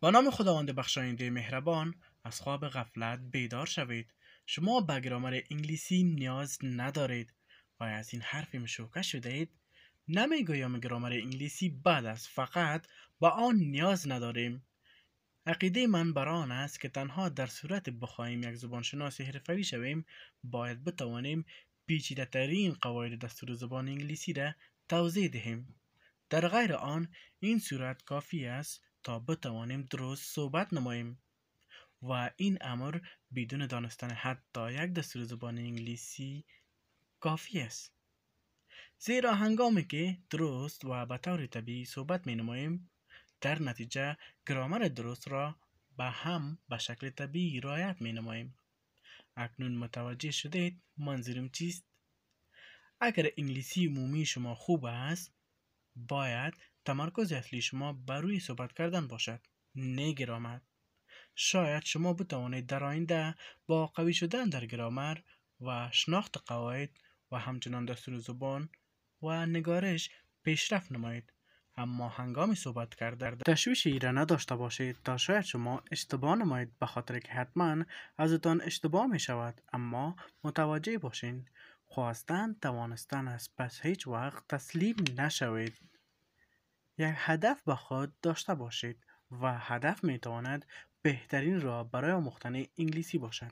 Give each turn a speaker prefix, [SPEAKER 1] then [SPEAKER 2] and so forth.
[SPEAKER 1] با نام خداوند بخشاینده مهربان، از خواب غفلت بیدار شوید. شما به گرامر انگلیسی نیاز ندارید. آیا از این حرفی مشوکه شده اید؟ نمیگویم گرامر انگلیسی بد است، فقط با آن نیاز نداریم. عقیده من بر آن است که تنها در صورت بخواهیم یک زبانشناس حرفه‌ای شویم، باید بتوانیم پیچیده ترین قواعد دستور زبان انگلیسی را توضیح دهیم. در غیر آن، این صورت کافی است تا بتوانیم درست صحبت نماییم و این امر بدون دانستن حتی یک دستور زبان انگلیسی کافی است. زیرا هنگامی که درست و به طور طبیعی صحبت می نماییم، در نتیجه گرامر درست را به شکل طبیعی رعایت می نماییم. اکنون متوجه شدید منظورم چیست؟ اگر انگلیسی عمومی شما خوب است، باید تمرکز اصلی شما بر روی صحبت کردن باشد، نه گرامر. شاید شما بتوانید در آینده با قوی شدن در گرامر و شناخت قواعد و همچنان دستور زبان و نگارش پیشرفت نمایید. اما هنگام صحبت کردن تشویش ای را نداشته باشید تا شاید شما اشتباه نمایید، به خاطر که حتما ازتان اشتباه می شود. اما متوجه باشین، خواستن توانستن است، پس هیچ وقت تسلیم نشوید. یک هدف به خود داشته باشید و هدف می تواند بهترین راه برای آموختن انگلیسی باشد.